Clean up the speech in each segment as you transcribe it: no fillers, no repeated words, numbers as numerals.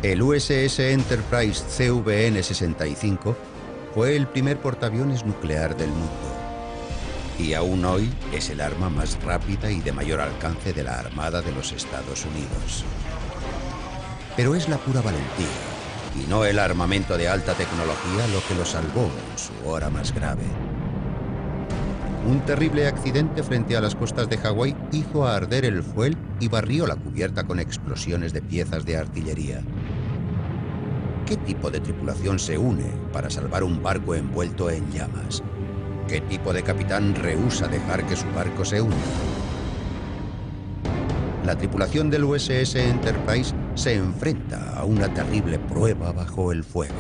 El USS Enterprise CVN-65 fue el primer portaaviones nuclear del mundo. Y aún hoy es el arma más rápida y de mayor alcance de la Armada de los Estados Unidos. Pero es la pura valentía, y no el armamento de alta tecnología, lo que lo salvó en su hora más grave. Un terrible accidente frente a las costas de Hawái hizo arder el fuel y barrió la cubierta con explosiones de piezas de artillería. ¿Qué tipo de tripulación se une para salvar un barco envuelto en llamas? ¿Qué tipo de capitán rehúsa dejar que su barco se hunda? La tripulación del USS Enterprise se enfrenta a una terrible prueba bajo el fuego.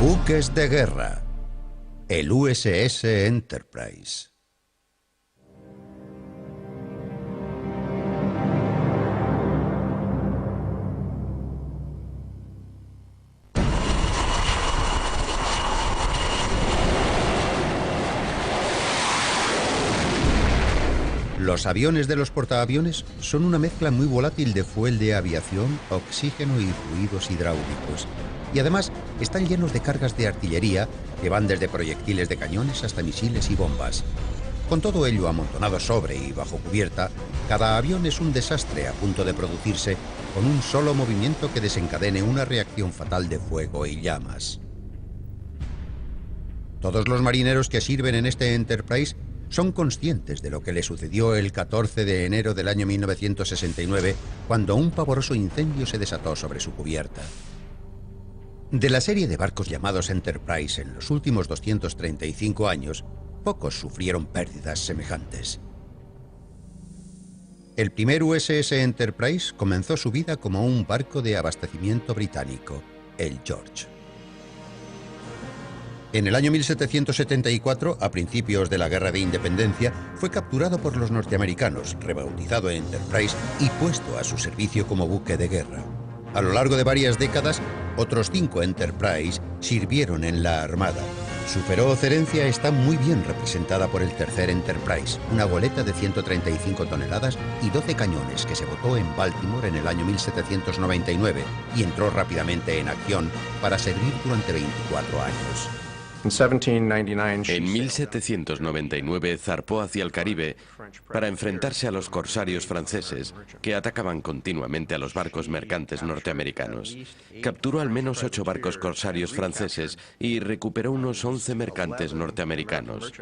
Buques de guerra. El USS Enterprise. Los aviones de los portaaviones son una mezcla muy volátil de fuel de aviación, oxígeno y fluidos hidráulicos. Y además están llenos de cargas de artillería que van desde proyectiles de cañones hasta misiles y bombas. Con todo ello amontonado sobre y bajo cubierta, cada avión es un desastre a punto de producirse con un solo movimiento que desencadene una reacción fatal de fuego y llamas. Todos los marineros que sirven en este Enterprise son conscientes de lo que le sucedió el 14 de enero del año 1969, cuando un pavoroso incendio se desató sobre su cubierta. De la serie de barcos llamados Enterprise en los últimos 235 años, pocos sufrieron pérdidas semejantes. El primer USS Enterprise comenzó su vida como un barco de abastecimiento británico, el George. En el año 1774, a principios de la Guerra de Independencia, fue capturado por los norteamericanos, rebautizado Enterprise y puesto a su servicio como buque de guerra. A lo largo de varias décadas, otros 5 Enterprise sirvieron en la Armada. Su feroz herencia está muy bien representada por el tercer Enterprise, una goleta de 135 toneladas y 12 cañones que se botó en Baltimore en el año 1799 y entró rápidamente en acción para servir durante 24 años. En 1799 zarpó hacia el Caribe para enfrentarse a los corsarios franceses que atacaban continuamente a los barcos mercantes norteamericanos. Capturó al menos 8 barcos corsarios franceses y recuperó unos 11 mercantes norteamericanos,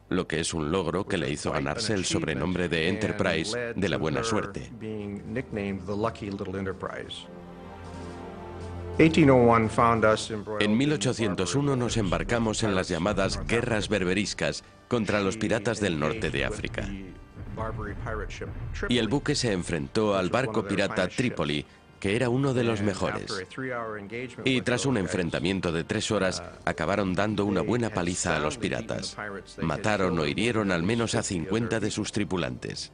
lo que es un logro que le hizo ganarse el sobrenombre de Enterprise de la buena suerte. En 1801 nos embarcamos en las llamadas guerras berberiscas contra los piratas del norte de África. Y el buque se enfrentó al barco pirata Trípoli, que era uno de los mejores. Y tras un enfrentamiento de 3 horas, acabaron dando una buena paliza a los piratas. Mataron o hirieron al menos a 50 de sus tripulantes.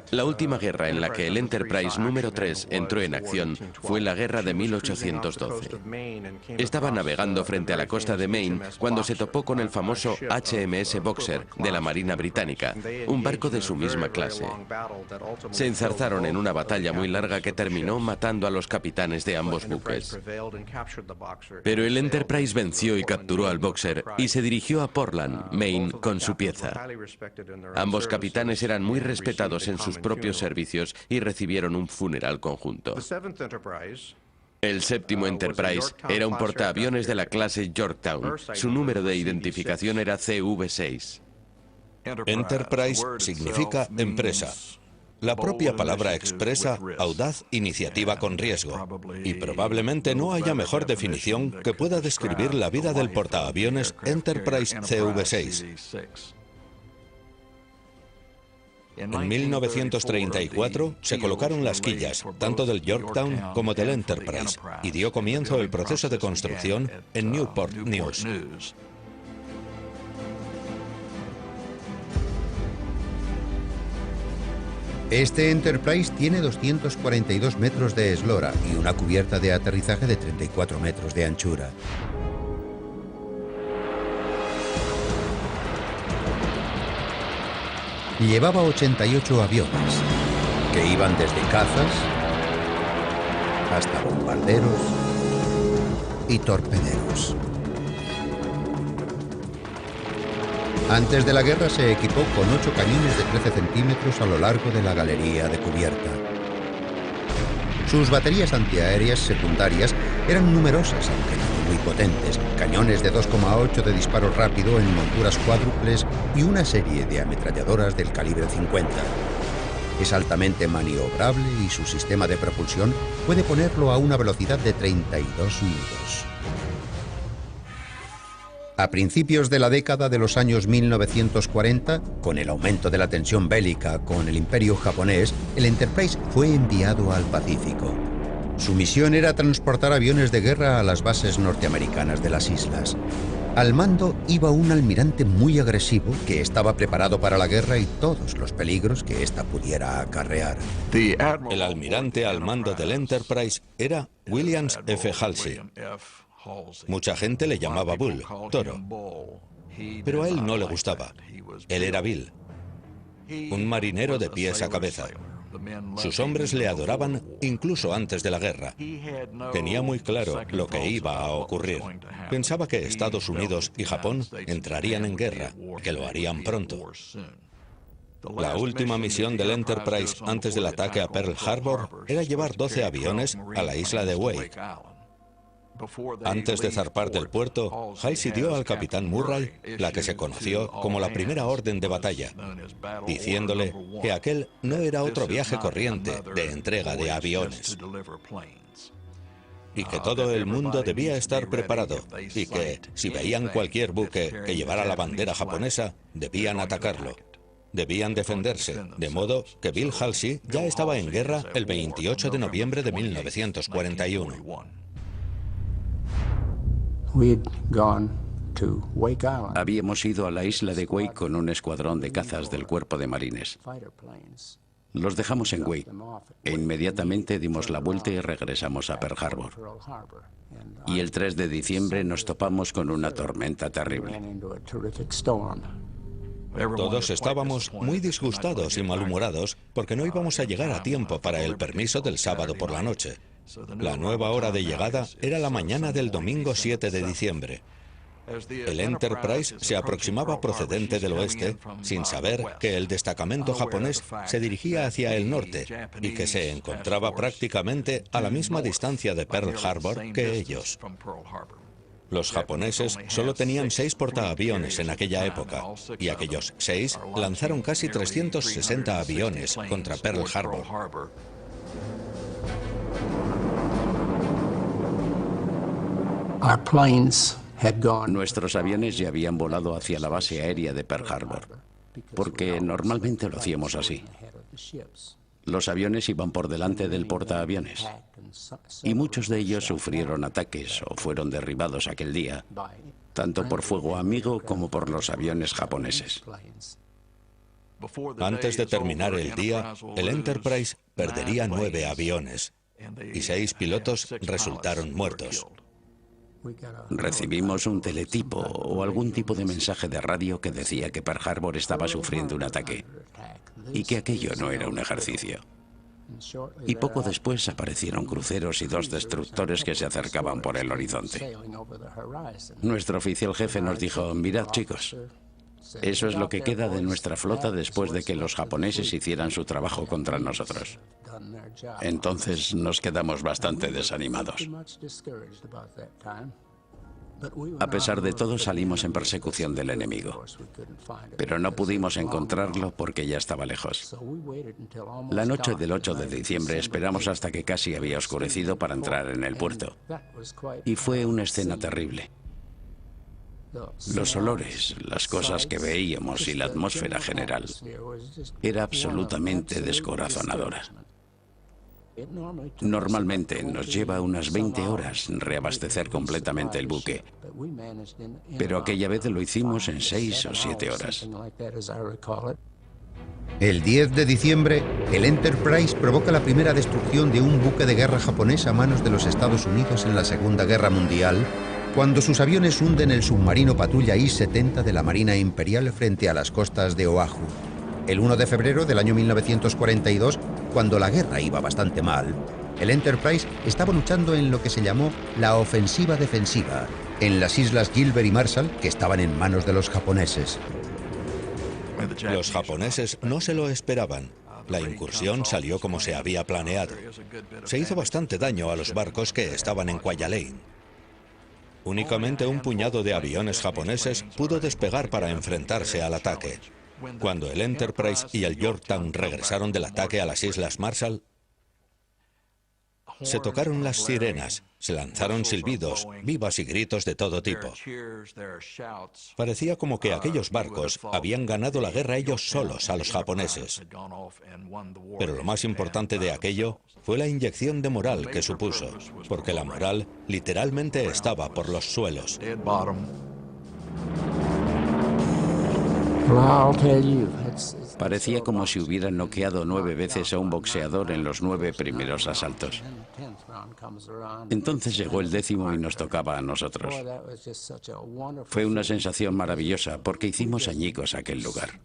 La última guerra en la que el Enterprise número 3 entró en acción fue la guerra de 1812. Estaba navegando frente a la costa de Maine cuando se topó con el famoso HMS Boxer de la Marina Británica, un barco de su misma clase. Se enzarzaron en una batalla muy larga que terminó matando a los capitanes de ambos buques. Pero el Enterprise venció y capturó al Boxer y se dirigió a Portland, Maine, con su pieza. Ambos capitanes eran muy respetados en sus propios servicios y recibieron un funeral conjunto. El séptimo Enterprise era un portaaviones de la clase Yorktown. Su número de identificación era CV6. Enterprise significa empresa. La propia palabra expresa audaz iniciativa con riesgo. Y probablemente no haya mejor definición que pueda describir la vida del portaaviones Enterprise CV6. En 1934 se colocaron las quillas, tanto del Yorktown como del Enterprise, y dio comienzo el proceso de construcción en Newport News. Este Enterprise tiene 242 metros de eslora y una cubierta de aterrizaje de 34 metros de anchura. llevaba 88 aviones, que iban desde cazas hasta bombarderos y torpederos. Antes de la guerra se equipó con 8 cañones de 13 centímetros a lo largo de la galería de cubierta. Sus baterías antiaéreas secundarias eran numerosas, aunque no muy potentes, cañones de 2,8 de disparo rápido en monturas cuádruples y una serie de ametralladoras del calibre 50. Es altamente maniobrable y su sistema de propulsión puede ponerlo a una velocidad de 32 nudos. A principios de la década de los años 1940, con el aumento de la tensión bélica con el Imperio japonés, el Enterprise fue enviado al Pacífico. Su misión era transportar aviones de guerra a las bases norteamericanas de las islas. Al mando iba un almirante muy agresivo que estaba preparado para la guerra y todos los peligros que ésta pudiera acarrear. El almirante al mando del Enterprise era William F. Halsey. Mucha gente le llamaba Bull, Toro, pero a él no le gustaba. Él era Bill, un marinero de pies a cabeza. Sus hombres le adoraban incluso antes de la guerra. Tenía muy claro lo que iba a ocurrir. Pensaba que Estados Unidos y Japón entrarían en guerra, que lo harían pronto. La última misión del Enterprise antes del ataque a Pearl Harbor era llevar 12 aviones a la isla de Wake. Antes de zarpar del puerto, Halsey dio al capitán Murray la que se conoció como la primera orden de batalla, diciéndole que aquel no era otro viaje corriente de entrega de aviones y que todo el mundo debía estar preparado y que, si veían cualquier buque que llevara la bandera japonesa, debían atacarlo. Debían defenderse, de modo que Bill Halsey ya estaba en guerra el 28 de noviembre de 1941. Habíamos ido a la isla de Wake con un escuadrón de cazas del Cuerpo de Marines. Los dejamos en Wake e inmediatamente dimos la vuelta y regresamos a Pearl Harbor. Y el 3 de diciembre nos topamos con una tormenta terrible. Todos estábamos muy disgustados y malhumorados porque no íbamos a llegar a tiempo para el permiso del sábado por la noche. La nueva hora de llegada era la mañana del domingo 7 de diciembre. El Enterprise se aproximaba procedente del oeste, sin saber que el destacamento japonés se dirigía hacia el norte y que se encontraba prácticamente a la misma distancia de Pearl Harbor que ellos. Los japoneses solo tenían 6 portaaviones en aquella época, y aquellos 6 lanzaron casi 360 aviones contra Pearl Harbor. Nuestros aviones ya habían volado hacia la base aérea de Pearl Harbor, porque normalmente lo hacíamos así. Los aviones iban por delante del portaaviones, y muchos de ellos sufrieron ataques o fueron derribados aquel día, tanto por fuego amigo como por los aviones japoneses. Antes de terminar el día, el Enterprise perdería 9 aviones, y 6 pilotos resultaron muertos. Recibimos un teletipo o algún tipo de mensaje de radio que decía que Pearl Harbor estaba sufriendo un ataque y que aquello no era un ejercicio. Y poco después aparecieron cruceros y 2 destructores que se acercaban por el horizonte. Nuestro oficial jefe nos dijo: mirad, chicos, eso es lo que queda de nuestra flota después de que los japoneses hicieran su trabajo contra nosotros. Entonces nos quedamos bastante desanimados. A pesar de todo, salimos en persecución del enemigo, pero no pudimos encontrarlo porque ya estaba lejos. La noche del 8 de diciembre esperamos hasta que casi había oscurecido para entrar en el puerto, y fue una escena terrible. Los olores, las cosas que veíamos y la atmósfera general era absolutamente descorazonadora. Normalmente nos lleva unas 20 horas reabastecer completamente el buque, pero aquella vez lo hicimos en 6 o 7 horas. El 10 de diciembre, el Enterprise provoca la primera destrucción de un buque de guerra japonés a manos de los Estados Unidos en la Segunda Guerra Mundial, cuando sus aviones hunden el submarino patrulla I-70 de la Marina Imperial frente a las costas de Oahu. El 1 de febrero del año 1942, cuando la guerra iba bastante mal, el Enterprise estaba luchando en lo que se llamó la ofensiva defensiva, en las islas Gilbert y Marshall, que estaban en manos de los japoneses. Los japoneses no se lo esperaban. La incursión salió como se había planeado. Se hizo bastante daño a los barcos que estaban en Kwajalein. Únicamente un puñado de aviones japoneses pudo despegar para enfrentarse al ataque. Cuando el Enterprise y el Yorktown regresaron del ataque a las Islas Marshall, se tocaron las sirenas, se lanzaron silbidos, vivas y gritos de todo tipo. Parecía como que aquellos barcos habían ganado la guerra ellos solos a los japoneses. Pero lo más importante de aquello fue la inyección de moral que supuso, porque la moral literalmente estaba por los suelos. Parecía como si hubieran noqueado 9 veces a un boxeador en los 9 primeros asaltos. Entonces llegó el 10º y nos tocaba a nosotros. Fue una sensación maravillosa porque hicimos añicos aquel lugar.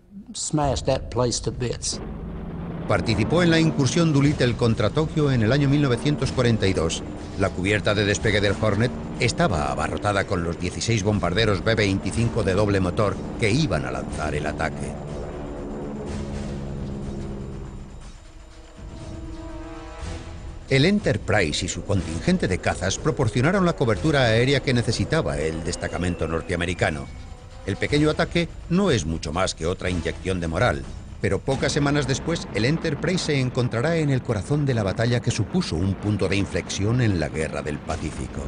Participó en la incursión Doolittle contra Tokio en el año 1942. La cubierta de despegue del Hornet estaba abarrotada con los 16 bombarderos B-25 de doble motor que iban a lanzar el ataque. El Enterprise y su contingente de cazas proporcionaron la cobertura aérea que necesitaba el destacamento norteamericano. El pequeño ataque no es mucho más que otra inyección de moral, pero pocas semanas después el Enterprise se encontrará en el corazón de la batalla que supuso un punto de inflexión en la Guerra del Pacífico.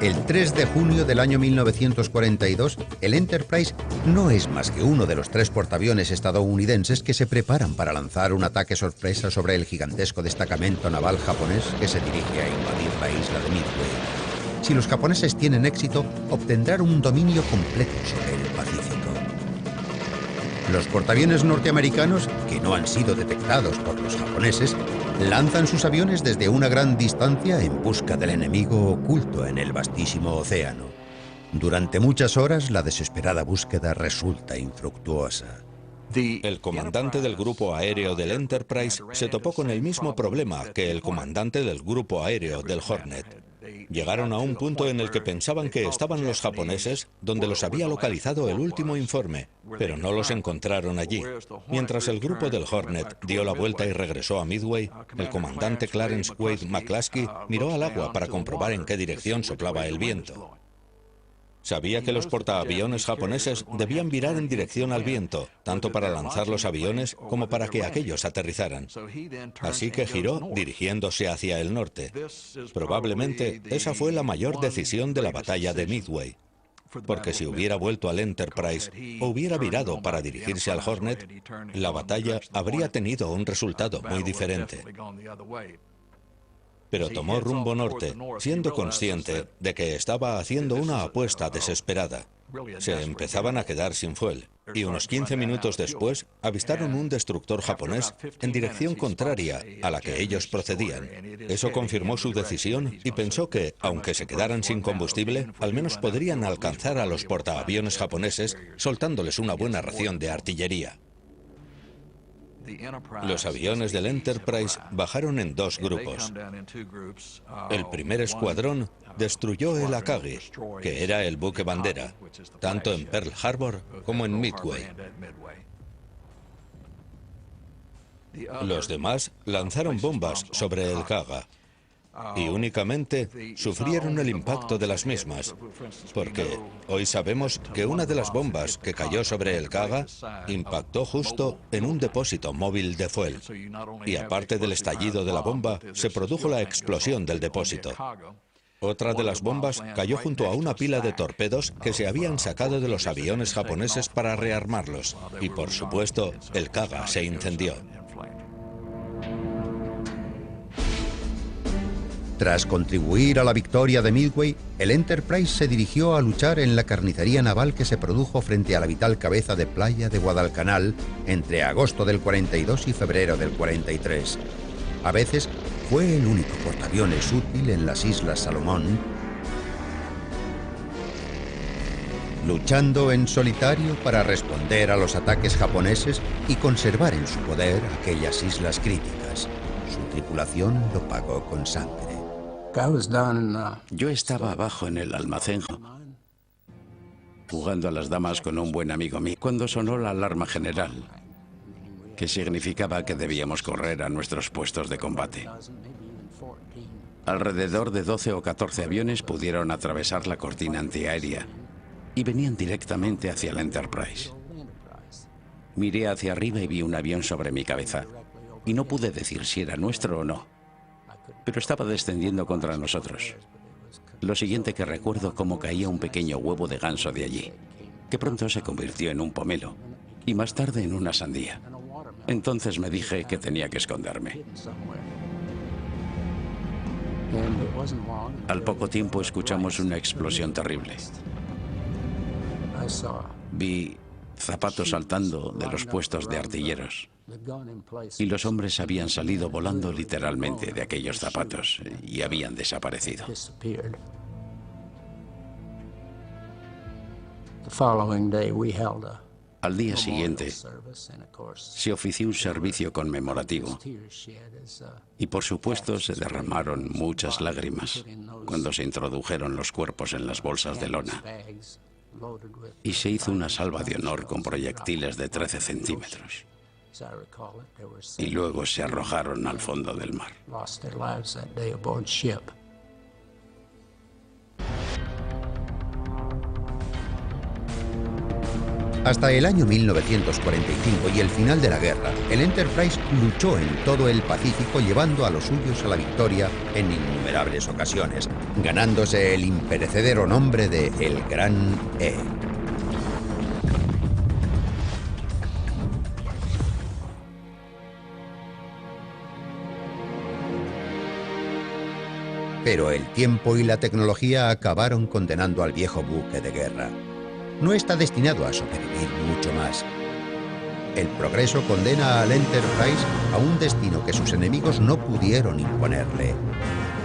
El 3 de junio del año 1942, el Enterprise no es más que uno de los 3 portaaviones estadounidenses que se preparan para lanzar un ataque sorpresa sobre el gigantesco destacamento naval japonés que se dirige a invadir la isla de Midway. Si los japoneses tienen éxito, obtendrán un dominio completo sobre el Pacífico. Los portaaviones norteamericanos, que no han sido detectados por los japoneses, lanzan sus aviones desde una gran distancia en busca del enemigo oculto en el vastísimo océano. Durante muchas horas, la desesperada búsqueda resulta infructuosa. El comandante del grupo aéreo del Enterprise se topó con el mismo problema que el comandante del grupo aéreo del Hornet. Llegaron a un punto en el que pensaban que estaban los japoneses donde los había localizado el último informe, pero no los encontraron allí. Mientras el grupo del Hornet dio la vuelta y regresó a Midway, el comandante Clarence Wade McCluskey miró al agua para comprobar en qué dirección soplaba el viento. Sabía que los portaaviones japoneses debían virar en dirección al viento, tanto para lanzar los aviones como para que aquellos aterrizaran. Así que giró dirigiéndose hacia el norte. Probablemente esa fue la mayor decisión de la batalla de Midway, porque si hubiera vuelto al Enterprise o hubiera virado para dirigirse al Hornet, la batalla habría tenido un resultado muy diferente. Pero tomó rumbo norte, siendo consciente de que estaba haciendo una apuesta desesperada. Se empezaban a quedar sin fuel, y unos 15 minutos después avistaron un destructor japonés en dirección contraria a la que ellos procedían. Eso confirmó su decisión y pensó que, aunque se quedaran sin combustible, al menos podrían alcanzar a los portaaviones japoneses soltándoles una buena ración de artillería. Los aviones del Enterprise bajaron en 2 grupos. El primer escuadrón destruyó el Akagi, que era el buque bandera, tanto en Pearl Harbor como en Midway. Los demás lanzaron bombas sobre el Kaga, y únicamente sufrieron el impacto de las mismas, porque hoy sabemos que una de las bombas que cayó sobre el Kaga impactó justo en un depósito móvil de fuel, y aparte del estallido de la bomba, se produjo la explosión del depósito. Otra de las bombas cayó junto a una pila de torpedos que se habían sacado de los aviones japoneses para rearmarlos, y por supuesto, el Kaga se incendió. Tras contribuir a la victoria de Midway, el Enterprise se dirigió a luchar en la carnicería naval que se produjo frente a la vital cabeza de playa de Guadalcanal entre agosto del 42 y febrero del 43. A veces fue el único portaaviones útil en las Islas Salomón, luchando en solitario para responder a los ataques japoneses y conservar en su poder aquellas islas críticas. Su tripulación lo pagó con sangre. Yo estaba abajo en el almacén jugando a las damas con un buen amigo mío cuando sonó la alarma general, que significaba que debíamos correr a nuestros puestos de combate. Alrededor de 12 o 14 aviones pudieron atravesar la cortina antiaérea y venían directamente hacia la Enterprise. Miré hacia arriba y vi un avión sobre mi cabeza y no pude decir si era nuestro o no, pero estaba descendiendo contra nosotros. Lo siguiente que recuerdo cómo caía un pequeño huevo de ganso de allí, que pronto se convirtió en un pomelo y más tarde en una sandía. Entonces me dije que tenía que esconderme. Al poco tiempo escuchamos una explosión terrible. Vi zapatos saltando de los puestos de artilleros y los hombres habían salido volando literalmente de aquellos zapatos y habían desaparecido. Al día siguiente se ofició un servicio conmemorativo y por supuesto se derramaron muchas lágrimas cuando se introdujeron los cuerpos en las bolsas de lona y se hizo una salva de honor con proyectiles de 13 centímetros. Y luego se arrojaron al fondo del mar. Hasta el año 1945 y el final de la guerra, el Enterprise luchó en todo el Pacífico llevando a los suyos a la victoria en innumerables ocasiones, ganándose el imperecedero nombre de El Gran E. Pero el tiempo y la tecnología acabaron condenando al viejo buque de guerra. No está destinado a sobrevivir mucho más. El progreso condena al Enterprise a un destino que sus enemigos no pudieron imponerle,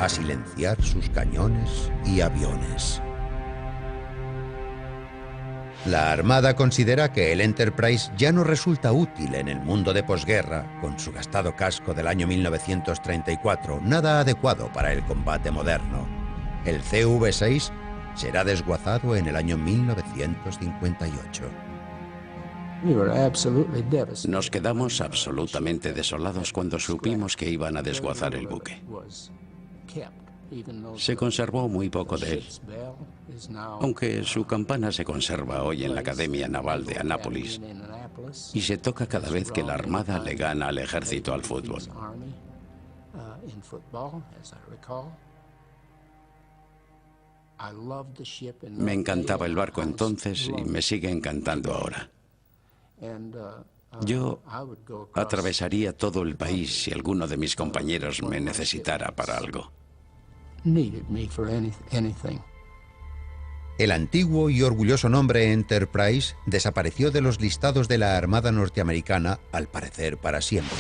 a silenciar sus cañones y aviones. La Armada considera que el Enterprise ya no resulta útil en el mundo de posguerra, con su gastado casco del año 1934, nada adecuado para el combate moderno. El CV-6 será desguazado en el año 1958. Nos quedamos absolutamente desolados cuando supimos que iban a desguazar el buque. Se conservó muy poco de él, aunque su campana se conserva hoy en la Academia Naval de Annapolis y se toca cada vez que la Armada le gana al ejército al fútbol. Me encantaba el barco entonces y me sigue encantando ahora. Yo atravesaría todo el país si alguno de mis compañeros me necesitara para algo. El antiguo y orgulloso nombre Enterprise desapareció de los listados de la Armada norteamericana, al parecer para siempre.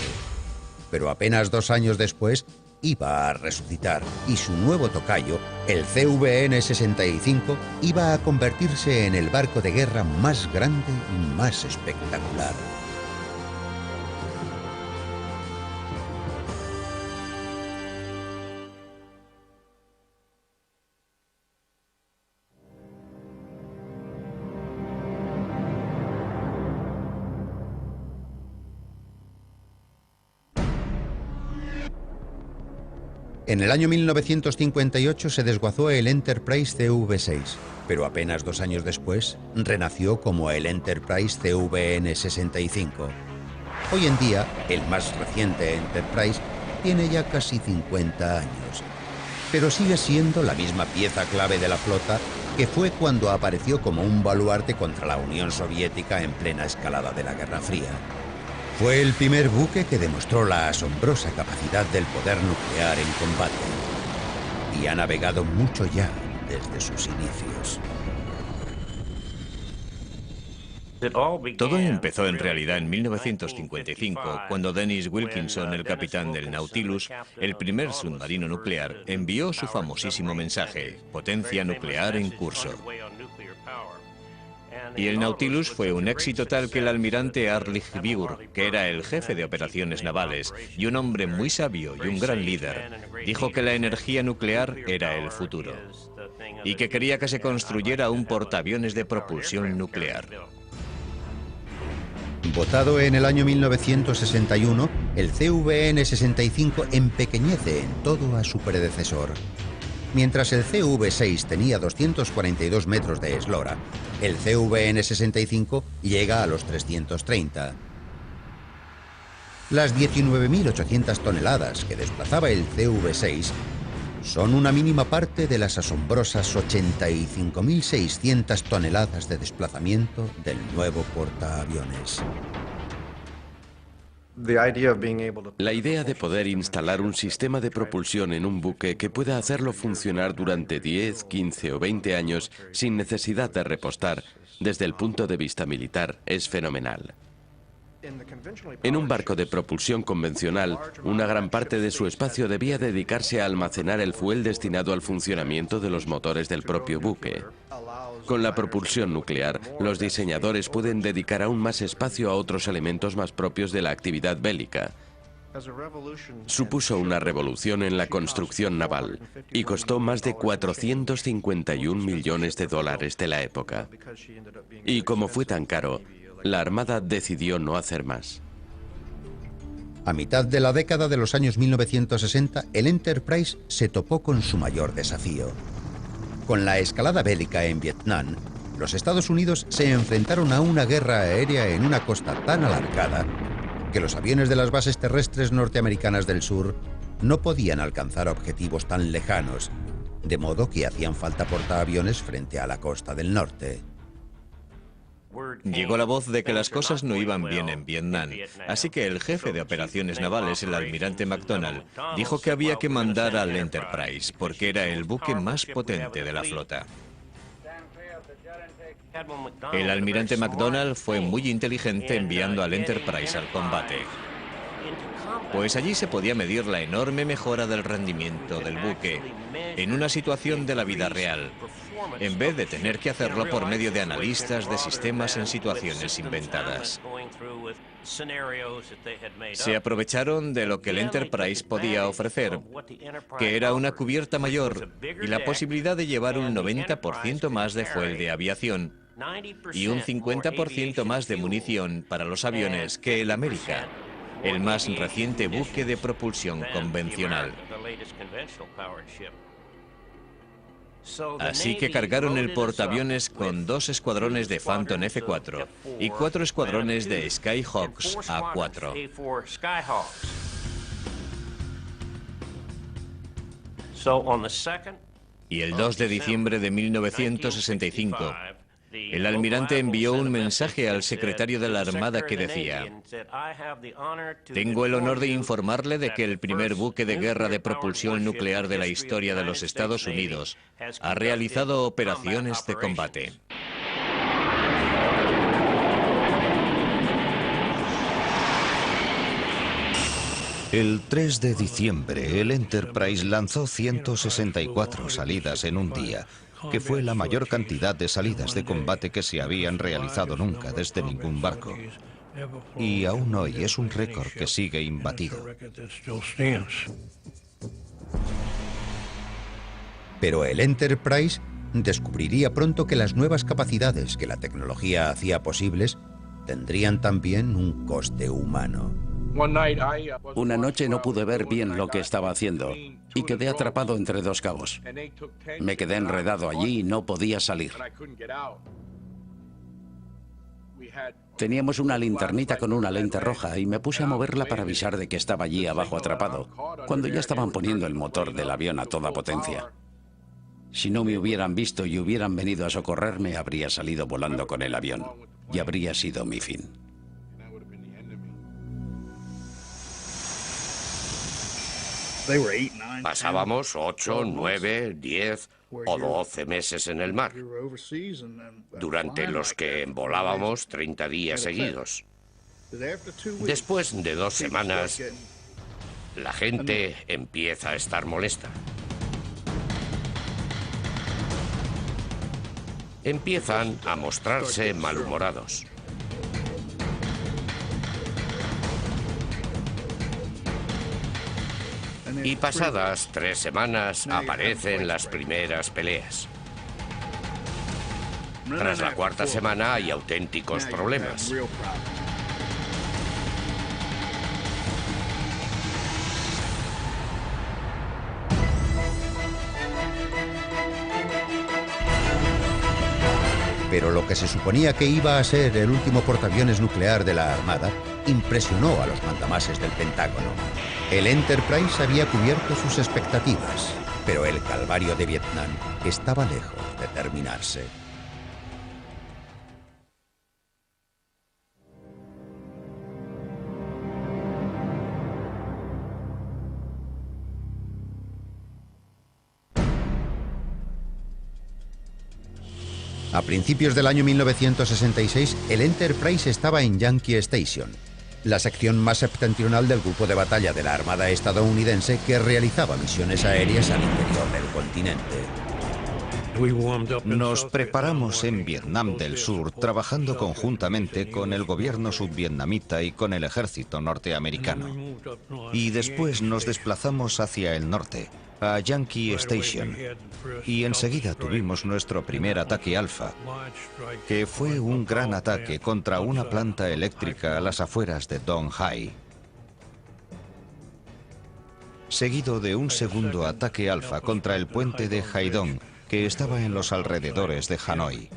Pero apenas 2 años después iba a resucitar y su nuevo tocayo, el CVN-65, iba a convertirse en el barco de guerra más grande y más espectacular. En el año 1958 se desguazó el Enterprise CV-6, pero apenas 2 años después renació como el Enterprise CVN-65. Hoy en día, el más reciente Enterprise tiene ya casi 50 años, pero sigue siendo la misma pieza clave de la flota que fue cuando apareció como un baluarte contra la Unión Soviética en plena escalada de la Guerra Fría. Fue el primer buque que demostró la asombrosa capacidad del poder nuclear en combate. y ha navegado mucho ya desde sus inicios. Todo empezó en realidad en 1955, cuando Dennis Wilkinson, el capitán del Nautilus, el primer submarino nuclear, envió su famosísimo mensaje: potencia nuclear en curso. Y el Nautilus fue un éxito tal que el almirante Arlick Buer, que era el jefe de operaciones navales y un hombre muy sabio y un gran líder, dijo que la energía nuclear era el futuro y que quería que se construyera un portaaviones de propulsión nuclear. Votado en el año 1961, el CVN-65 empequeñece en todo a su predecesor. Mientras el CV-6 tenía 242 metros de eslora, el CVN-65 llega a los 330. Las 19.800 toneladas que desplazaba el CV-6 son una mínima parte de las asombrosas 85.600 toneladas de desplazamiento del nuevo portaaviones. La idea de poder instalar un sistema de propulsión en un buque que pueda hacerlo funcionar durante 10, 15 o 20 años sin necesidad de repostar, desde el punto de vista militar, es fenomenal. En un barco de propulsión convencional, una gran parte de su espacio debía dedicarse a almacenar el fuel destinado al funcionamiento de los motores del propio buque. Con la propulsión nuclear, los diseñadores pueden dedicar aún más espacio a otros elementos más propios de la actividad bélica. Supuso una revolución en la construcción naval y costó más de 451 millones de dólares de la época. Y como fue tan caro, la Armada decidió no hacer más. A mitad de la década de los años 1960, el Enterprise se topó con su mayor desafío. Con la escalada bélica en Vietnam, los Estados Unidos se enfrentaron a una guerra aérea en una costa tan alargada que los aviones de las bases terrestres norteamericanas del sur no podían alcanzar objetivos tan lejanos, de modo que hacían falta portaaviones frente a la costa del norte. Llegó la voz de que las cosas no iban bien en Vietnam, así que el jefe de operaciones navales, el almirante McDonald, dijo que había que mandar al Enterprise, porque era el buque más potente de la flota. El almirante McDonald fue muy inteligente enviando al Enterprise al combate, pues allí se podía medir la enorme mejora del rendimiento del buque en una situación de la vida real, en vez de tener que hacerlo por medio de analistas de sistemas en situaciones inventadas. Se aprovecharon de lo que el Enterprise podía ofrecer, que era una cubierta mayor y la posibilidad de llevar un 90% más de fuel de aviación y un 50% más de munición para los aviones que el América, el más reciente buque de propulsión convencional. Así que cargaron el portaaviones con 2 escuadrones de Phantom F-4 y 4 escuadrones de Skyhawks A-4. Y el 2 de diciembre de 1965, el almirante envió un mensaje al secretario de la Armada que decía: tengo el honor de informarle de que el primer buque de guerra de propulsión nuclear de la historia de los Estados Unidos ha realizado operaciones de combate. El 3 de diciembre, el Enterprise lanzó 164 salidas en un día, que fue la mayor cantidad de salidas de combate que se habían realizado nunca desde ningún barco. Y aún hoy es un récord que sigue imbatido. Pero el Enterprise descubriría pronto que las nuevas capacidades que la tecnología hacía posibles tendrían también un coste humano. Una noche no pude ver bien lo que estaba haciendo y quedé atrapado entre 2 cabos. Me quedé enredado allí y no podía salir. Teníamos una linternita con una lente roja y me puse a moverla para avisar de que estaba allí abajo atrapado, cuando ya estaban poniendo el motor del avión a toda potencia. Si no me hubieran visto y hubieran venido a socorrerme, habría salido volando con el avión y habría sido mi fin. Pasábamos 8, 9, 10 o 12 meses en el mar, durante los que volábamos 30 días seguidos. Después de 2 semanas, la gente empieza a estar molesta. Empiezan a mostrarse malhumorados. Y pasadas 3 semanas aparecen las primeras peleas. Tras la 4ª semana hay auténticos problemas. Pero lo que se suponía que iba a ser el último portaaviones nuclear de la Armada impresionó a los mandamases del Pentágono. El Enterprise había cubierto sus expectativas, pero el calvario de Vietnam estaba lejos de terminarse. A principios del año 1966, el Enterprise estaba en Yankee Station, la sección más septentrional del grupo de batalla de la Armada estadounidense que realizaba misiones aéreas al interior del continente. Nos preparamos en Vietnam del Sur trabajando conjuntamente con el gobierno subvietnamita y con el ejército norteamericano. Y después nos desplazamos hacia el norte, a Yankee Station, y enseguida tuvimos nuestro primer ataque alfa, que fue un gran ataque contra una planta eléctrica a las afueras de Dong Hai, seguido de un segundo ataque alfa contra el puente de Haidong, que estaba en los alrededores de Hanoi.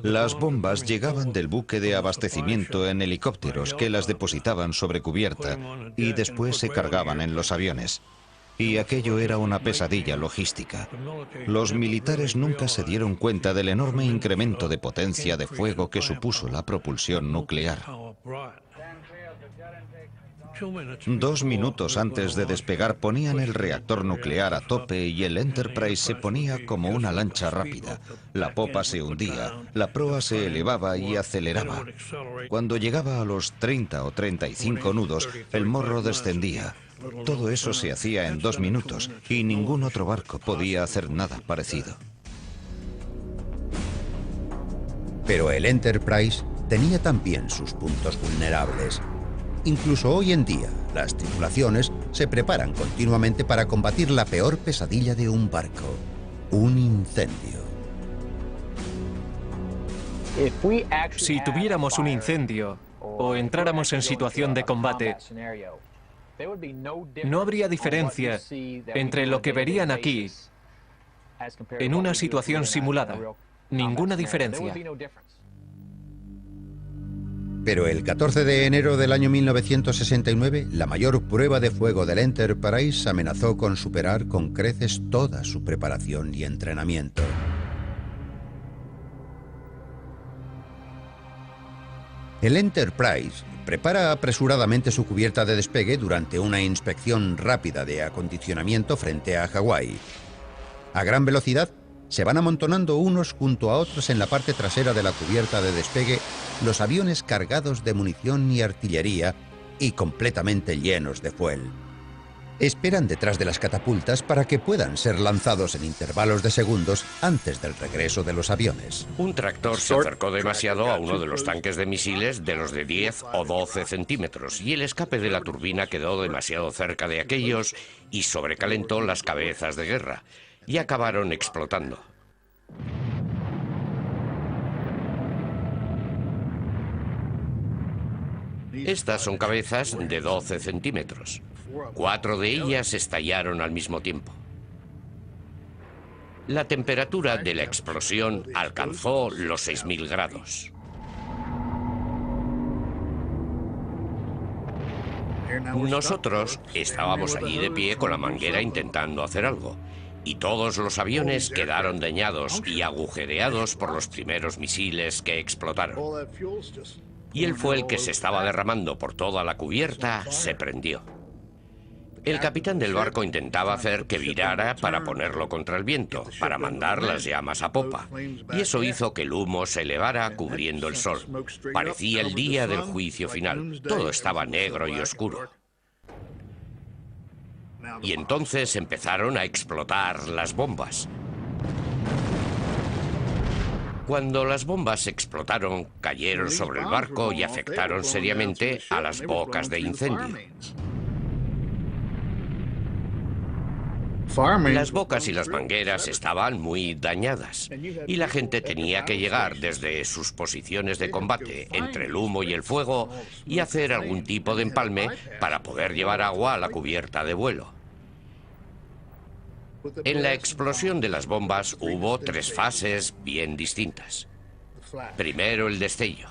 Las bombas llegaban del buque de abastecimiento en helicópteros que las depositaban sobre cubierta y después se cargaban en los aviones. Y aquello era una pesadilla logística. Los militares nunca se dieron cuenta del enorme incremento de potencia de fuego que supuso la propulsión nuclear. 2 minutos antes de despegar ponían el reactor nuclear a tope y el Enterprise se ponía como una lancha rápida. La popa se hundía, la proa se elevaba y aceleraba. Cuando llegaba a los 30 o 35 nudos, el morro descendía. Todo eso se hacía en 2 minutos y ningún otro barco podía hacer nada parecido. Pero el Enterprise tenía también sus puntos vulnerables. Incluso hoy en día, las tripulaciones se preparan continuamente para combatir la peor pesadilla de un barco, un incendio. Si tuviéramos un incendio o entráramos en situación de combate, no habría diferencia entre lo que verían aquí en una situación simulada. Ninguna diferencia. Pero el 14 de enero del año 1969, la mayor prueba de fuego del Enterprise amenazó con superar con creces toda su preparación y entrenamiento. El Enterprise prepara apresuradamente su cubierta de despegue durante una inspección rápida de acondicionamiento frente a Hawái. A gran velocidad, se van amontonando unos junto a otros en la parte trasera de la cubierta de despegue los aviones cargados de munición y artillería y completamente llenos de fuel. Esperan detrás de las catapultas para que puedan ser lanzados en intervalos de segundos antes del regreso de los aviones. Un tractor se acercó demasiado a uno de los tanques de misiles de los de 10 o 12 centímetros y el escape de la turbina quedó demasiado cerca de aquellos y sobrecalentó las cabezas de guerra y acabaron explotando. Estas son cabezas de 12 centímetros. 4 de ellas estallaron al mismo tiempo. La temperatura de la explosión alcanzó los 6000 grados. Nosotros estábamos allí de pie con la manguera intentando hacer algo, y todos los aviones quedaron dañados y agujereados por los primeros misiles que explotaron. y el fuel que se estaba derramando por toda la cubierta se prendió. El capitán del barco intentaba hacer que virara para ponerlo contra el viento, para mandar las llamas a popa, y eso hizo que el humo se elevara cubriendo el sol. Parecía el día del juicio final. Todo estaba negro y oscuro. Y entonces empezaron a explotar las bombas. Cuando las bombas explotaron, cayeron sobre el barco y afectaron seriamente a las bocas de incendio. Las bocas y las mangueras estaban muy dañadas y la gente tenía que llegar desde sus posiciones de combate entre el humo y el fuego y hacer algún tipo de empalme para poder llevar agua a la cubierta de vuelo. En la explosión de las bombas hubo 3 fases bien distintas. Primero el destello.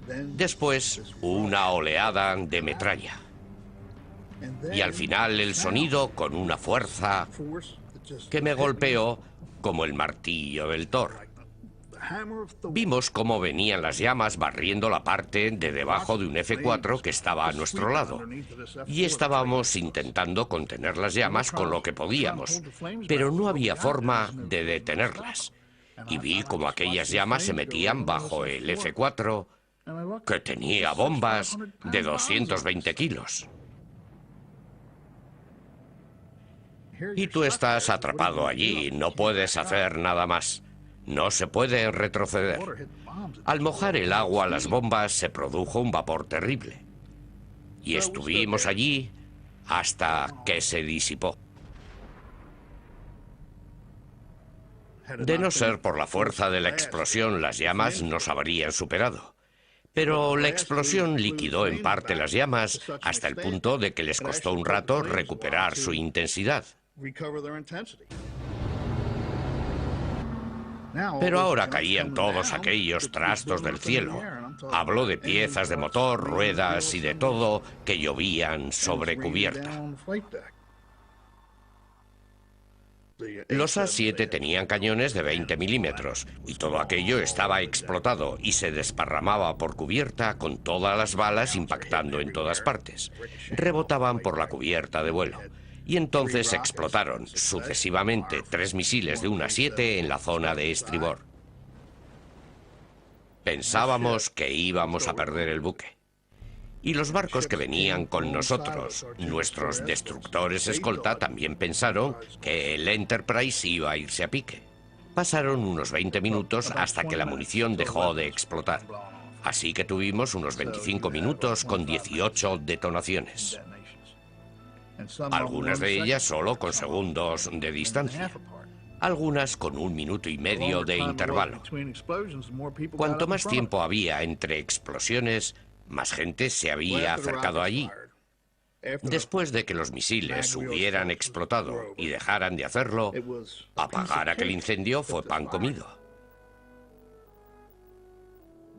Después una oleada de metralla. Y al final el sonido con una fuerza que me golpeó como el martillo del Thor. Vimos cómo venían las llamas barriendo la parte de debajo de un F4 que estaba a nuestro lado. Y estábamos intentando contener las llamas con lo que podíamos, pero no había forma de detenerlas. Y vi cómo aquellas llamas se metían bajo el F4, que tenía bombas de 220 kilos. Y tú estás atrapado allí, no puedes hacer nada más. No se puede retroceder. Al mojar el agua las bombas se produjo un vapor terrible. Y estuvimos allí hasta que se disipó. De no ser por la fuerza de la explosión, las llamas nos habrían superado. Pero la explosión liquidó en parte las llamas hasta el punto de que les costó un rato recuperar su intensidad. Pero ahora caían todos aquellos trastos del cielo. Hablo de piezas de motor, ruedas y de todo que llovían sobre cubierta. Los A7 tenían cañones de 20 milímetros y todo aquello estaba explotado y se desparramaba por cubierta con todas las balas impactando en todas partes. Rebotaban por la cubierta de vuelo. Y entonces explotaron sucesivamente 3 misiles de un A7 en la zona de estribor. Pensábamos que íbamos a perder el buque. Y los barcos que venían con nosotros, nuestros destructores escolta, también pensaron que el Enterprise iba a irse a pique. Pasaron unos 20 minutos hasta que la munición dejó de explotar. Así que tuvimos unos 25 minutos con 18 detonaciones. Algunas de ellas solo con segundos de distancia. Algunas con 1 minuto y medio de intervalo. Cuanto más tiempo había entre explosiones, más gente se había acercado allí. Después de que los misiles hubieran explotado y dejaran de hacerlo, apagar aquel incendio fue pan comido.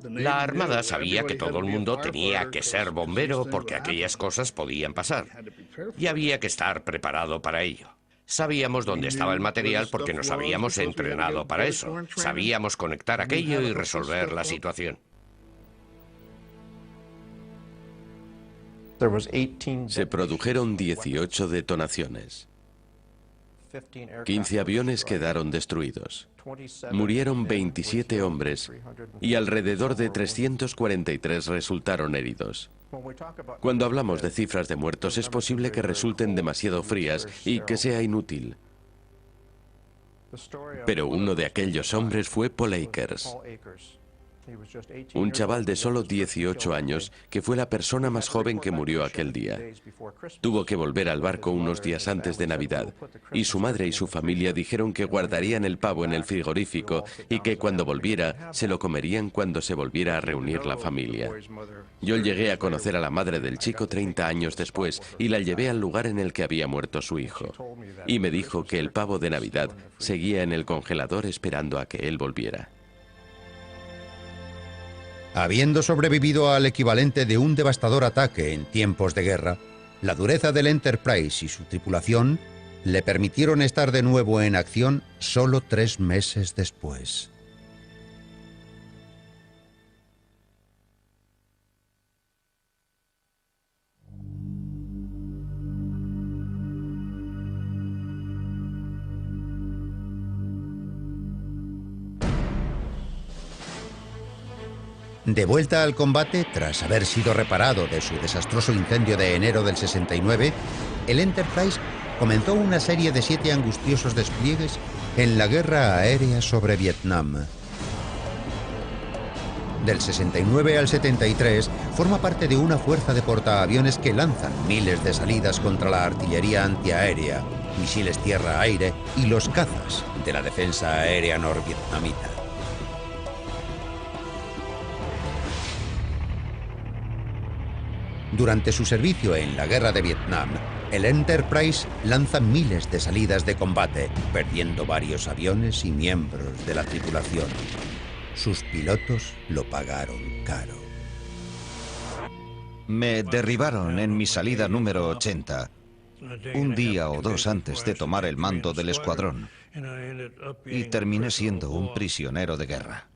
La Armada sabía que todo el mundo tenía que ser bombero porque aquellas cosas podían pasar. Y había que estar preparado para ello. Sabíamos dónde estaba el material porque nos habíamos entrenado para eso. Sabíamos conectar aquello y resolver la situación. Se produjeron 18 detonaciones. 15 aviones quedaron destruidos. Murieron 27 hombres y alrededor de 343 resultaron heridos. Cuando hablamos de cifras de muertos es posible que resulten demasiado frías y que sea inútil. Pero uno de aquellos hombres fue Paul Akers, un chaval de solo 18 años que fue la persona más joven que murió aquel día. Tuvo que volver al barco unos días antes de Navidad y su madre y su familia dijeron que guardarían el pavo en el frigorífico y que cuando volviera se lo comerían cuando se volviera a reunir la familia. Yo llegué a conocer a la madre del chico 30 años después y la llevé al lugar en el que había muerto su hijo. Y me dijo que el pavo de Navidad seguía en el congelador esperando a que él volviera. Habiendo sobrevivido al equivalente de un devastador ataque en tiempos de guerra, la dureza del Enterprise y su tripulación le permitieron estar de nuevo en acción solo 3 meses después. De vuelta al combate, tras haber sido reparado de su desastroso incendio de enero del 69, el Enterprise comenzó una serie de 7 angustiosos despliegues en la guerra aérea sobre Vietnam. Del 69 al 73, forma parte de una fuerza de portaaviones que lanzan miles de salidas contra la artillería antiaérea, misiles tierra-aire y los cazas de la defensa aérea norvietnamita. Durante su servicio en la guerra de Vietnam, el Enterprise lanza miles de salidas de combate, perdiendo varios aviones y miembros de la tripulación. Sus pilotos lo pagaron caro. Me derribaron en mi salida número 80, un día o dos antes de tomar el mando del escuadrón, y terminé siendo un prisionero de guerra.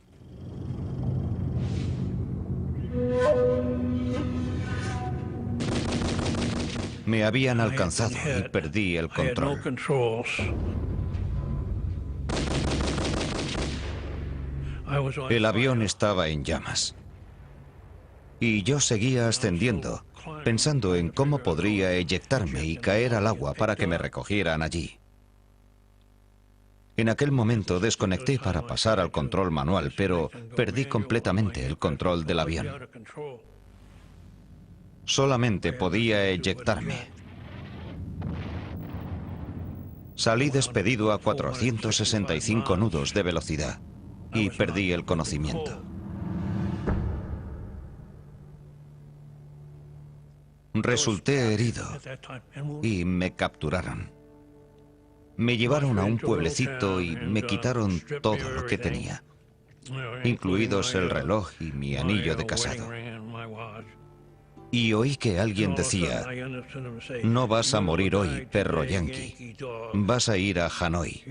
Me habían alcanzado y perdí el control. El avión estaba en llamas. Y yo seguía ascendiendo, pensando en cómo podría eyectarme y caer al agua para que me recogieran allí. En aquel momento desconecté para pasar al control manual, pero perdí completamente el control del avión. Solamente podía eyectarme. Salí despedido a 465 nudos de velocidad y perdí el conocimiento. Resulté herido y me capturaron. Me llevaron a un pueblecito y me quitaron todo lo que tenía, incluidos el reloj y mi anillo de casado. Y oí que alguien decía: no vas a morir hoy, perro yanqui. Vas a ir a Hanoi.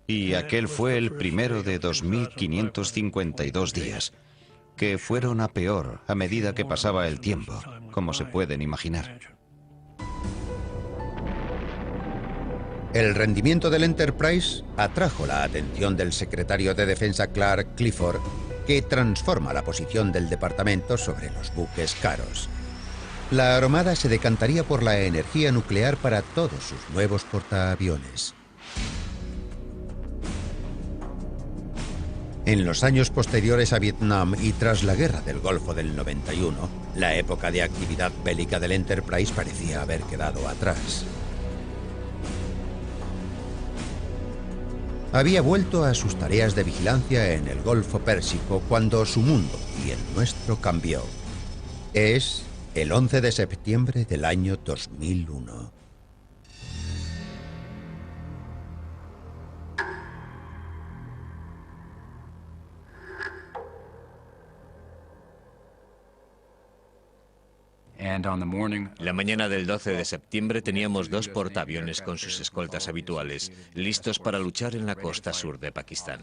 Y aquel fue el primero de 2.552 días, que fueron a peor a medida que pasaba el tiempo, como se pueden imaginar. El rendimiento del Enterprise atrajo la atención del secretario de Defensa Clark Clifford, que transforma la posición del departamento sobre los buques caros. La Armada se decantaría por la energía nuclear para todos sus nuevos portaaviones. En los años posteriores a Vietnam y tras la Guerra del Golfo del 91, la época de actividad bélica del Enterprise parecía haber quedado atrás. Había vuelto a sus tareas de vigilancia en el Golfo Pérsico cuando su mundo y el nuestro cambió. Es el 11 de septiembre del año 2001. La mañana del 12 de septiembre teníamos 2 portaaviones con sus escoltas habituales, listos para luchar en la costa sur de Pakistán.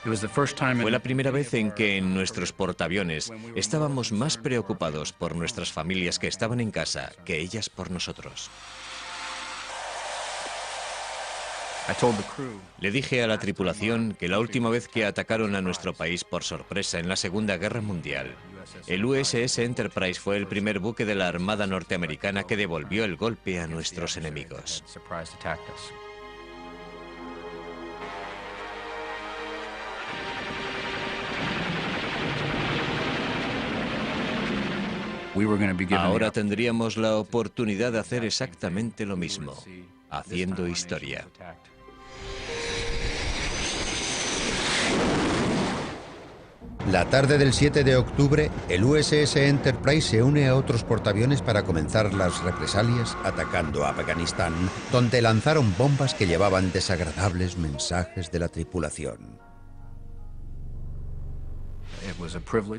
Fue la primera vez en que en nuestros portaaviones estábamos más preocupados por nuestras familias que estaban en casa que ellas por nosotros. Le dije a la tripulación que la última vez que atacaron a nuestro país por sorpresa en la Segunda Guerra Mundial, el USS Enterprise fue el primer buque de la Armada norteamericana que devolvió el golpe a nuestros enemigos. Ahora tendríamos la oportunidad de hacer exactamente lo mismo, haciendo historia. La tarde del 7 de octubre, el USS Enterprise se une a otros portaaviones para comenzar las represalias atacando a Afganistán, donde lanzaron bombas que llevaban desagradables mensajes de la tripulación.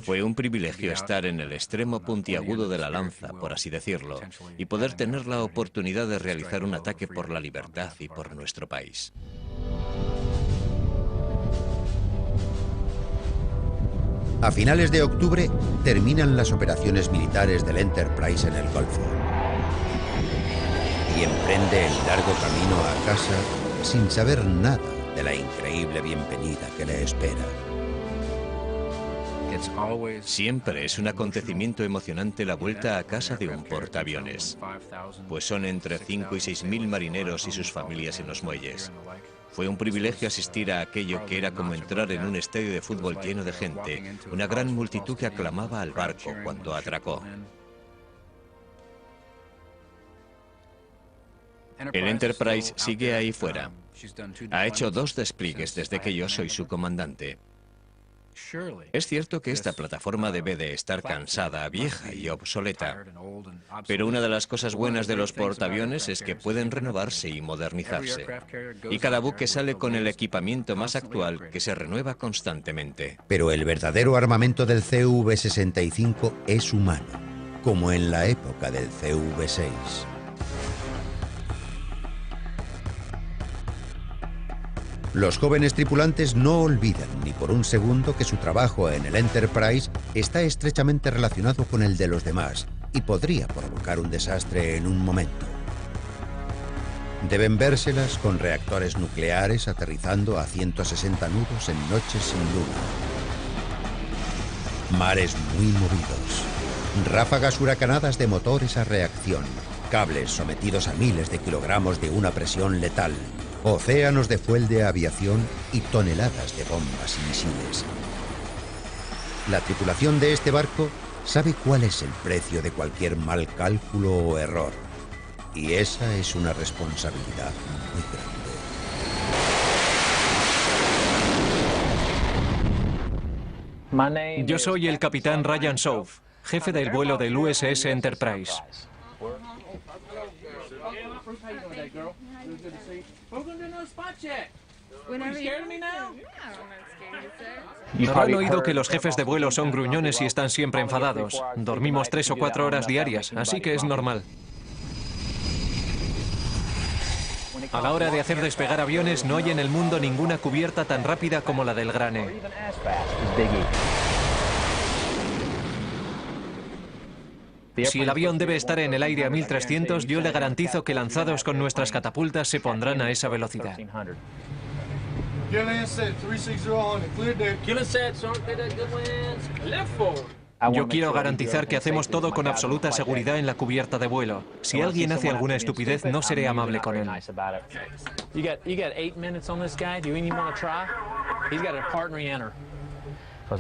Fue un privilegio estar en el extremo puntiagudo de la lanza, por así decirlo, y poder tener la oportunidad de realizar un ataque por la libertad y por nuestro país. A finales de octubre terminan las operaciones militares del Enterprise en el Golfo y emprende el largo camino a casa sin saber nada de la increíble bienvenida que le espera. Siempre es un acontecimiento emocionante la vuelta a casa de un portaaviones, pues son entre 5 y 6.000 marineros y sus familias en los muelles. Fue un privilegio asistir a aquello que era como entrar en un estadio de fútbol lleno de gente, una gran multitud que aclamaba al barco cuando atracó. El Enterprise sigue ahí fuera. Ha hecho 2 despliegues desde que yo soy su comandante. Es cierto que esta plataforma debe de estar cansada, vieja y obsoleta, pero una de las cosas buenas de los portaaviones es que pueden renovarse y modernizarse. Y cada buque sale con el equipamiento más actual que se renueva constantemente. Pero el verdadero armamento del CV-65 es humano, como en la época del CV-6. Los jóvenes tripulantes no olvidan ni por un segundo que su trabajo en el Enterprise está estrechamente relacionado con el de los demás y podría provocar un desastre en un momento. Deben vérselas con reactores nucleares aterrizando a 160 nudos en noches sin luna. Mares muy movidos, ráfagas huracanadas de motores a reacción, cables sometidos a miles de kilogramos de una presión letal, océanos de fuel de aviación y toneladas de bombas y misiles. La tripulación de este barco sabe cuál es el precio de cualquier mal cálculo o error, y esa es una responsabilidad muy grande. Yo soy el capitán Ryan Souf, jefe del vuelo del USS Enterprise. ¿Han oído que los jefes de vuelo son gruñones y están siempre enfadados? Dormimos 3 o 4 horas diarias, así que es normal. A la hora de hacer despegar aviones, no hay en el mundo ninguna cubierta tan rápida como la del Grane. Si el avión debe estar en el aire a 1300, yo le garantizo que lanzados con nuestras catapultas se pondrán a esa velocidad. Yo quiero garantizar que hacemos todo con absoluta seguridad en la cubierta de vuelo. Si alguien hace alguna estupidez, no seré amable con él.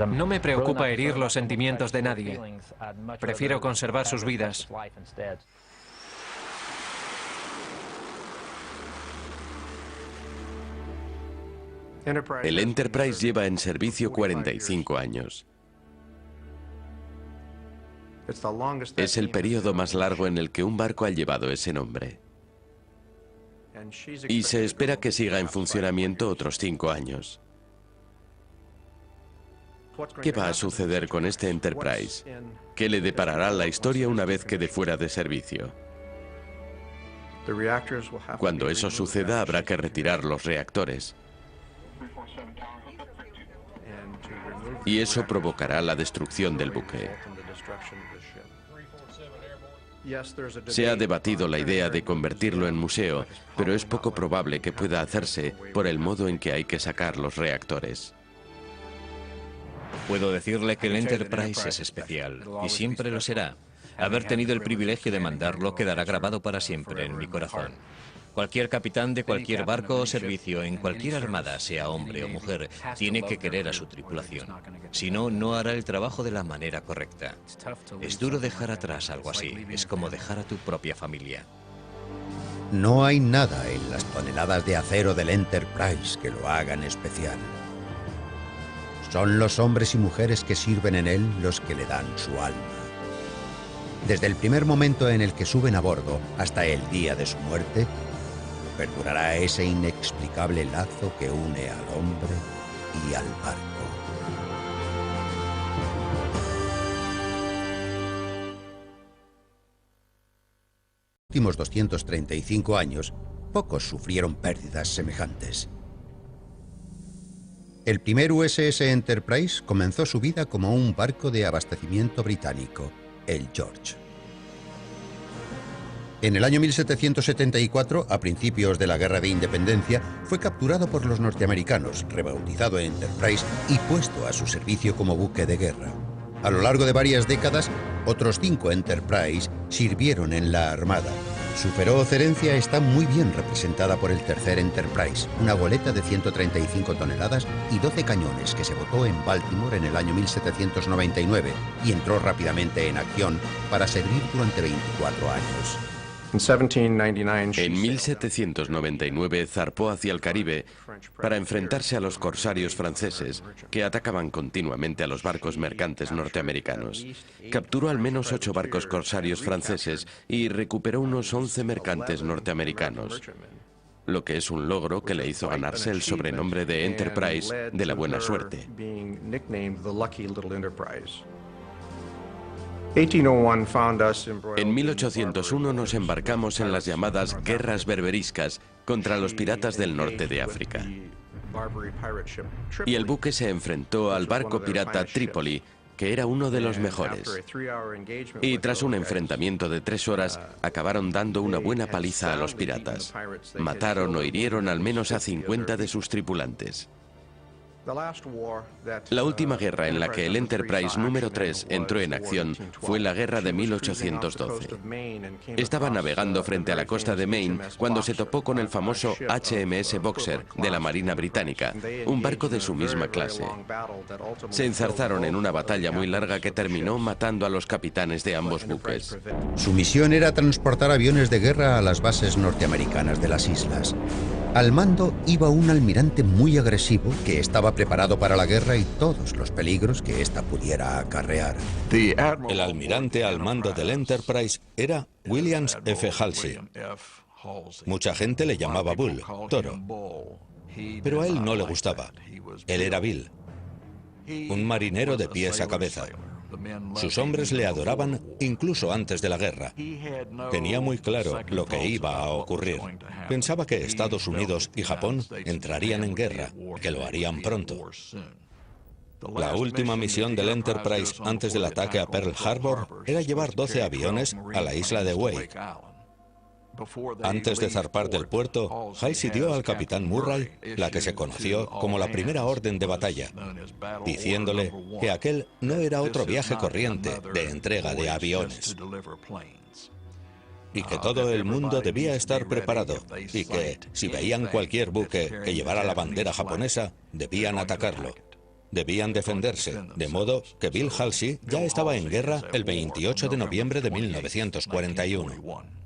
No me preocupa herir los sentimientos de nadie. Prefiero conservar sus vidas. El Enterprise lleva en servicio 45 años. Es el periodo más largo en el que un barco ha llevado ese nombre. Y se espera que siga en funcionamiento otros 5 años. ¿Qué va a suceder con este Enterprise? ¿Qué le deparará la historia una vez quede fuera de servicio? Cuando eso suceda, habrá que retirar los reactores. Y eso provocará la destrucción del buque. Se ha debatido la idea de convertirlo en museo, pero es poco probable que pueda hacerse por el modo en que hay que sacar los reactores. Puedo decirle que el Enterprise es especial, y siempre lo será. Haber tenido el privilegio de mandarlo quedará grabado para siempre en mi corazón. Cualquier capitán de cualquier barco o servicio en cualquier armada, sea hombre o mujer, tiene que querer a su tripulación. Si no, no hará el trabajo de la manera correcta. Es duro dejar atrás algo así. Es como dejar a tu propia familia. No hay nada en las toneladas de acero del Enterprise que lo hagan especial. Son los hombres y mujeres que sirven en él los que le dan su alma. Desde el primer momento en el que suben a bordo hasta el día de su muerte, perdurará ese inexplicable lazo que une al hombre y al barco. En los últimos 235 años, pocos sufrieron pérdidas semejantes. El primer USS Enterprise comenzó su vida como un barco de abastecimiento británico, el George. En el año 1774, a principios de la Guerra de Independencia, fue capturado por los norteamericanos, rebautizado Enterprise y puesto a su servicio como buque de guerra. A lo largo de varias décadas, otros 5 Enterprise sirvieron en la Armada. Su feroz herencia está muy bien representada por el tercer Enterprise, una goleta de 135 toneladas y 12 cañones que se botó en Baltimore en el año 1799 y entró rápidamente en acción para servir durante 24 años. En 1799 zarpó hacia el Caribe para enfrentarse a los corsarios franceses que atacaban continuamente a los barcos mercantes norteamericanos. Capturó al menos 8 barcos corsarios franceses y recuperó unos 11 mercantes norteamericanos, lo que es un logro que le hizo ganarse el sobrenombre de Enterprise de la buena suerte. En 1801 nos embarcamos en las llamadas guerras berberiscas contra los piratas del norte de África. Y el buque se enfrentó al barco pirata Trípoli, que era uno de los mejores. Y tras un enfrentamiento de 3 horas, acabaron dando una buena paliza a los piratas. Mataron o hirieron al menos a 50 de sus tripulantes. La última guerra en la que el Enterprise número 3 entró en acción fue la guerra de 1812. Estaba navegando frente a la costa de Maine cuando se topó con el famoso HMS Boxer de la Marina Británica, un barco de su misma clase. Se enzarzaron en una batalla muy larga que terminó matando a los capitanes de ambos buques. Su misión era transportar aviones de guerra a las bases norteamericanas de las islas. Al mando iba un almirante muy agresivo que estaba preparado para la guerra y todos los peligros que ésta pudiera acarrear. El almirante al mando del Enterprise era William F. Halsey. Mucha gente le llamaba Bull, toro. Pero a él no le gustaba. Él era Bill, un marinero de pies a cabeza. Sus hombres le adoraban incluso antes de la guerra. Tenía muy claro lo que iba a ocurrir. Pensaba que Estados Unidos y Japón entrarían en guerra, que lo harían pronto. La última misión del Enterprise antes del ataque a Pearl Harbor era llevar 12 aviones a la isla de Wake. Antes de zarpar del puerto, Halsey dio al capitán Murray la que se conoció como la primera orden de batalla, diciéndole que aquel no era otro viaje corriente de entrega de aviones, y que todo el mundo debía estar preparado, y que, si veían cualquier buque que llevara la bandera japonesa, debían atacarlo. Debían defenderse, de modo que Bill Halsey ya estaba en guerra el 28 de noviembre de 1941.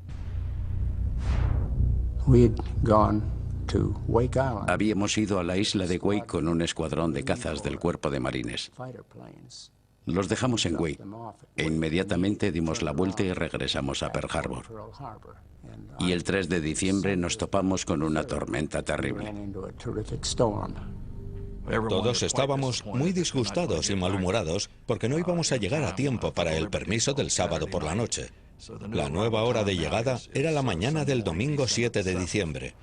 Habíamos ido a la isla de Wake con un escuadrón de cazas del Cuerpo de Marines. Los dejamos en Wake e inmediatamente dimos la vuelta y regresamos a Pearl Harbor. Y el 3 de diciembre nos topamos con una tormenta terrible. Todos estábamos muy disgustados y malhumorados porque no íbamos a llegar a tiempo para el permiso del sábado por la noche. La nueva hora de llegada era la mañana del domingo 7 de diciembre.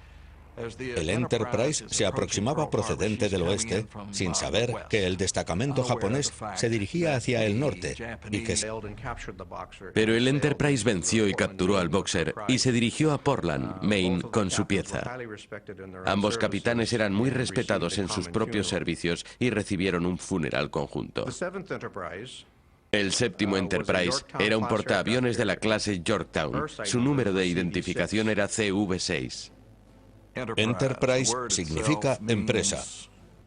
El Enterprise se aproximaba procedente del oeste, sin saber que el destacamento japonés se dirigía hacia el norte y que... Pero el Enterprise venció y capturó al Boxer y se dirigió a Portland, Maine, con su pieza. Ambos capitanes eran muy respetados en sus propios servicios y recibieron un funeral conjunto. El séptimo Enterprise era un portaaviones de la clase Yorktown. Su número de identificación era CV6. Enterprise significa empresa.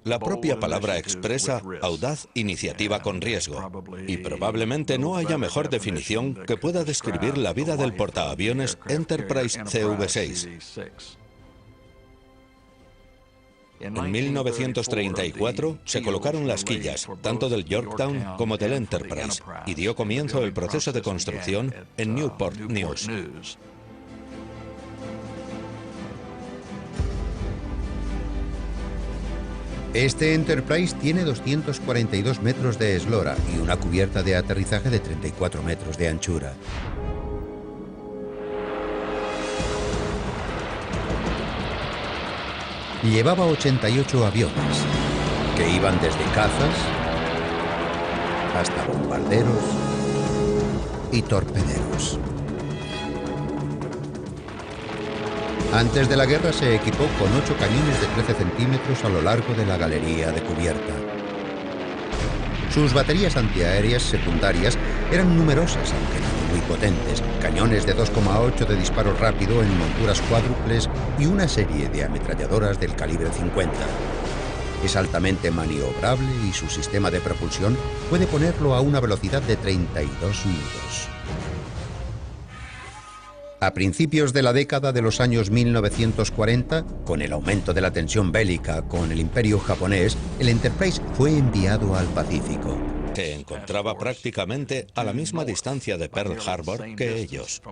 La propia palabra expresa audaz iniciativa con riesgo. Y probablemente no haya mejor definición que pueda describir la vida del portaaviones Enterprise CV6. En 1934 se colocaron las quillas, tanto del Yorktown como del Enterprise, y dio comienzo el proceso de construcción en Newport News. Este Enterprise tiene 242 metros de eslora y una cubierta de aterrizaje de 34 metros de anchura. Llevaba 88 aviones, que iban desde cazas hasta bombarderos y torpederos. Antes de la guerra se equipó con 8 cañones de 13 centímetros a lo largo de la galería de cubierta. Sus baterías antiaéreas secundarias eran numerosas, aunque no muy potentes, cañones de 2,8 de disparo rápido en monturas cuádruples y una serie de ametralladoras del calibre 50. Es altamente maniobrable y su sistema de propulsión puede ponerlo a una velocidad de 32 nudos. A principios de la década de los años 1940, con el aumento de la tensión bélica con el Imperio japonés, el Enterprise fue enviado al Pacífico. Se encontraba prácticamente a la misma distancia de Pearl Harbor que ellos.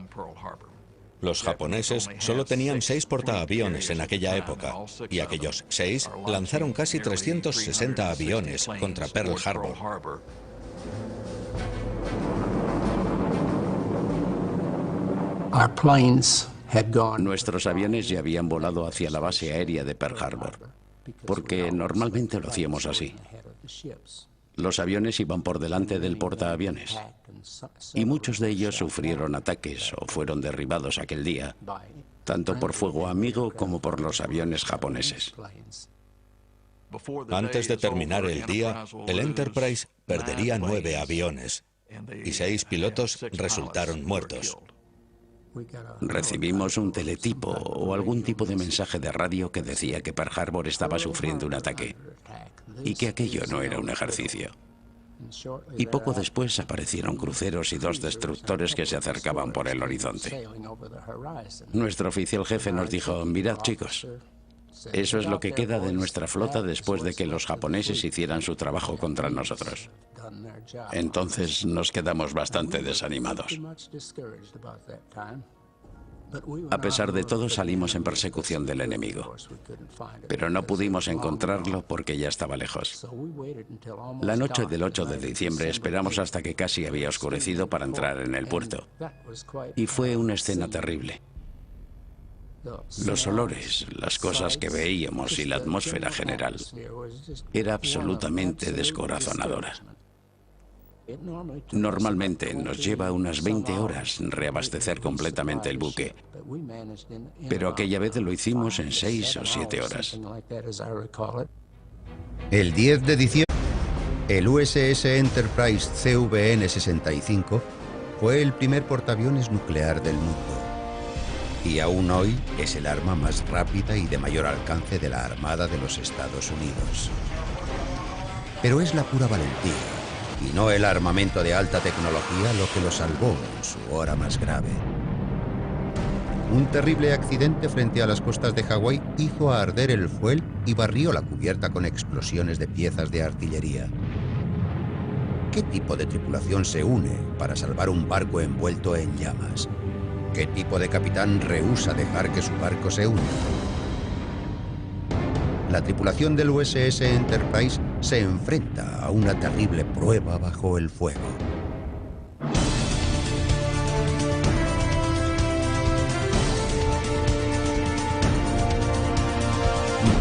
Los japoneses solo tenían 6 portaaviones en aquella época, y aquellos 6 lanzaron casi 360 aviones contra Pearl Harbor. Nuestros aviones ya habían volado hacia la base aérea de Pearl Harbor, porque normalmente lo hacíamos así. Los aviones iban por delante del portaaviones, y muchos de ellos sufrieron ataques o fueron derribados aquel día, tanto por fuego amigo como por los aviones japoneses. Antes de terminar el día, el Enterprise perdería 9 aviones, y 6 pilotos resultaron muertos. Recibimos un teletipo o algún tipo de mensaje de radio que decía que Pearl Harbor estaba sufriendo un ataque y que aquello no era un ejercicio. Y poco después aparecieron cruceros y 2 destructores que se acercaban por el horizonte. Nuestro oficial jefe nos dijo: mirad, chicos, eso es lo que queda de nuestra flota después de que los japoneses hicieran su trabajo contra nosotros. Entonces nos quedamos bastante desanimados. A pesar de todo, salimos en persecución del enemigo, pero no pudimos encontrarlo porque ya estaba lejos. La noche del 8 de diciembre esperamos hasta que casi había oscurecido para entrar en el puerto, y fue una escena terrible. Los olores, las cosas que veíamos y la atmósfera general era absolutamente descorazonadora. Normalmente nos lleva unas 20 horas reabastecer completamente el buque, pero aquella vez lo hicimos en 6 o 7 horas. El 10 de diciembre, el USS Enterprise CVN-65 fue el primer portaaviones nuclear del mundo. Y aún hoy es el arma más rápida y de mayor alcance de la Armada de los Estados Unidos. Pero es la pura valentía, y no el armamento de alta tecnología, lo que lo salvó en su hora más grave. Un terrible accidente frente a las costas de Hawái hizo arder el fuel y barrió la cubierta con explosiones de piezas de artillería. ¿Qué tipo de tripulación se une para salvar un barco envuelto en llamas? ¿Qué tipo de capitán rehúsa dejar que su barco se hunda? La tripulación del USS Enterprise se enfrenta a una terrible prueba bajo el fuego.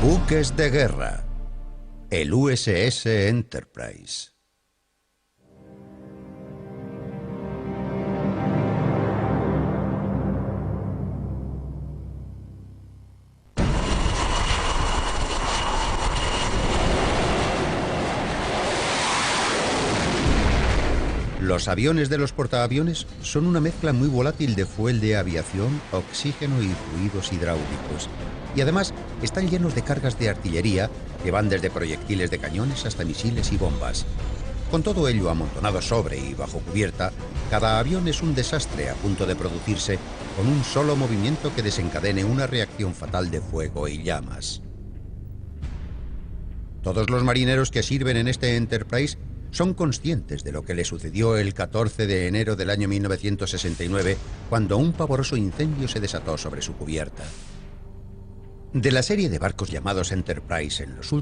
Buques de guerra. El USS Enterprise. Los aviones de los portaaviones son una mezcla muy volátil de fuel de aviación, oxígeno y fluidos hidráulicos. Y además están llenos de cargas de artillería que van desde proyectiles de cañones hasta misiles y bombas. Con todo ello amontonado sobre y bajo cubierta, cada avión es un desastre a punto de producirse con un solo movimiento que desencadene una reacción fatal de fuego y llamas. Todos los marineros que sirven en este Enterprise son conscientes de lo que le sucedió el 14 de enero del año 1969, cuando un pavoroso incendio se desató sobre su cubierta. De la serie de barcos llamados Enterprise en los últimos